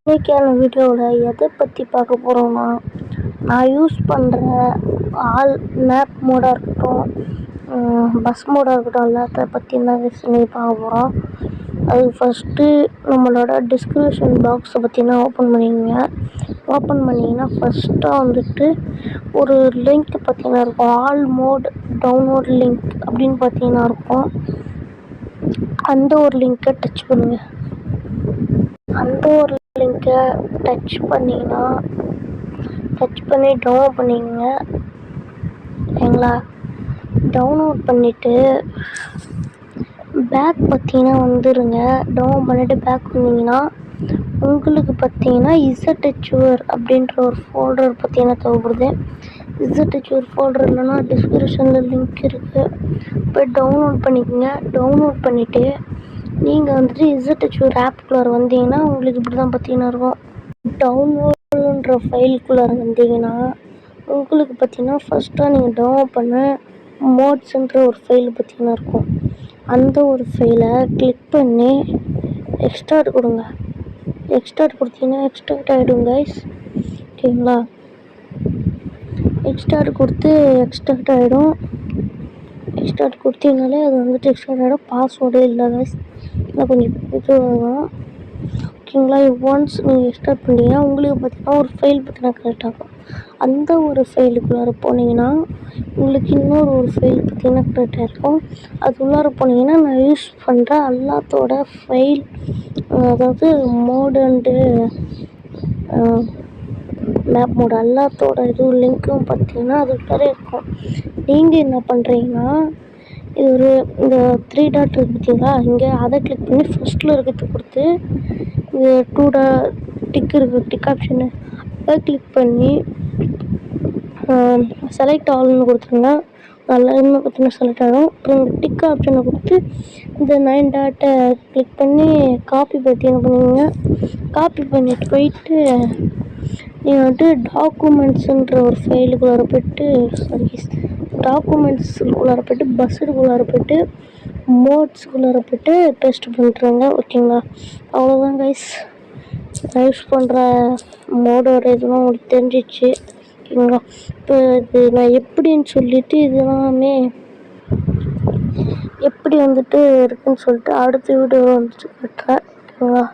இன்றைக்கான வீடியோவில் எதை பற்றி பார்க்க போகிறோம்னா, நான் யூஸ் பண்ணுற ஆல் மேப் மோடாக இருக்கட்டும், பஸ் மோடாக இருக்கட்டும், எல்லாத்த பற்றி தான் சொல்லி பார்க்க போகிறோம். அது ஃபஸ்ட்டு நம்மளோட டிஸ்கிரிப்ஷன் பாக்ஸை பற்றினா ஓப்பன் பண்ணிங்கன்னா ஃபஸ்ட்டாக வந்துட்டு ஒரு லிங்க் பார்த்தீங்கன்னா இருக்கும். ஆல் மோட் டவுன்லோட் லிங்க் அப்படின்னு பார்த்தீங்கன்னா இருக்கும். அந்த ஒரு லிங்க்கை டச் பண்ணுங்கள். அந்த ஒரு லிங்கை டச் பண்ணி டவுன்லோட் பண்ணிக்கோங்க. சரிங்களா? டவுன்லோட் பண்ணிவிட்டு பேக் பார்த்தீங்கன்னா வந்துடுங்க. டவுன்லோட் பண்ணிவிட்டு பேக் வந்தீங்கன்னா உங்களுக்கு பார்த்தீங்கன்னா இசட்ஹெச்யூஆர் அப்படின்ற ஒரு ஃபோல்டர் பார்த்தீங்கன்னா தேவைப்படுது. இசட்ஹெச்யூஆர் ஃபோல்டர் இல்லைன்னா டிஸ்கிரிப்ஷனில் லிங்க் இருக்குது, போய் டவுன்லோட் பண்ணிக்கோங்க. டவுன்லோட் பண்ணிவிட்டு நீங்கள் வந்துட்டு இசட்ஹெச்யூஆர் ஆப்புக்குள்ளார வந்தீங்கன்னா உங்களுக்கு இப்படி தான் பார்த்தீங்கன்னா இருக்கும். டவுன்லோடுன்ற ஃபைலுக்குள்ளார வந்தீங்கன்னா உங்களுக்கு பார்த்தீங்கன்னா ஃபஸ்ட்டாக நீங்கள் டவுன்லோட் பண்ண மோட்ஸுன்ற ஒரு ஃபைல் பார்த்தீங்கன்னா இருக்கும். அந்த ஒரு ஃபைலை கிளிக் பண்ணி எக்ஸ்ட்ராக்ட் கொடுங்க. எக்ஸ்ட்ராக்ட் கொடுத்தீங்கன்னா எக்ஸ்ட்ராக்ட் ஆகிடும் கைஸ். ஓகேங்களா? எக்ஸ்ட்ராக்ட் கொடுத்து எக்ஸ்ட்ராக்ட் ஆகிடும். எக்ஸ்ட்ராக்ட் கொடுத்தீங்கனாலே அது வந்துட்டு எக்ஸ்ட்ராக்ட் ஆகிடும். பாஸ்வேர்டு இல்லை கைஸ், நான் கொஞ்சம் இதுவாகும். ஓகேங்களா? ஒன்ஸ் நீங்கள் எக்ஸ்ட்ராக்ட் பண்ணிங்கன்னா உங்களுக்கு பார்த்தீங்கன்னா ஒரு ஃபைல் பார்த்தீங்கன்னா கரெக்ட் ஆகும். அந்த ஒரு ஃபைலுக்குள்ளார போனீங்கன்னா உங்களுக்கு இன்னொரு ஒரு ஃபைல் பார்த்தீங்கன்னா கரெக்டாக இருக்கும். அது உள்ளார போனீங்கன்னா நான் யூஸ் பண்ணுற எல்லாத்தோட ஃபைல், அதாவது மோடு அண்டு மேப் மோடு எல்லாத்தோட லிங்க்கும் பார்த்தீங்கன்னா அதுக்குள்ளார இருக்கும். நீங்கள் என்ன பண்ணுறீங்கன்னா இது ஒரு இந்த 3 டாட் இருக்குது பார்த்தீங்களா, இங்கே அதை கிளிக் பண்ணி ஃபஸ்ட்டில் இருக்கிறது கொடுத்து இது 2 டிக் இருக்குது, டிக் ஆப்ஷனு அதை கிளிக் பண்ணி செலக்ட் ஆல்னு கொடுத்துருங்க. எல்லாருமே பார்த்தீங்கன்னா செலக்ட் ஆகிடும். அப்புறம் இந்த டிக் ஆப்ஷனை கொடுத்து இந்த 9 டாட்டை கிளிக் பண்ணி காப்பி பார்த்தீங்கன்னா பண்ணுவீங்க. காப்பி பண்ணிட்டு போயிட்டு நீங்கள் வந்துட்டு டாக்குமெண்ட்ஸுன்ற ஒரு ஃபைலுக்குள்ளார போய்ட்டு டாக்குமெண்ட்ஸுக்குள்ளார போய்ட்டு பஸ்ஸுக்குள்ளார போய்ட்டு மோட்ஸுக்குள்ளார போய்ட்டு பேஸ்ட் பண்ணிட்டுருங்க. ஓகேங்களா? அவ்வளோதான் கைஸ். நான் யூஸ் பண்ணுற மோடோட இதெல்லாம் உங்களுக்கு தெரிஞ்சிச்சு. ஓகேங்களா? இப்போ இது நான் எப்படின்னு சொல்லிவிட்டு இதெல்லாமே எப்படி வந்துட்டு இருக்குன்னு சொல்லிட்டு அடுத்த வீடியோ வந்துட்டு கட்டுறேன். ஓகேங்களா?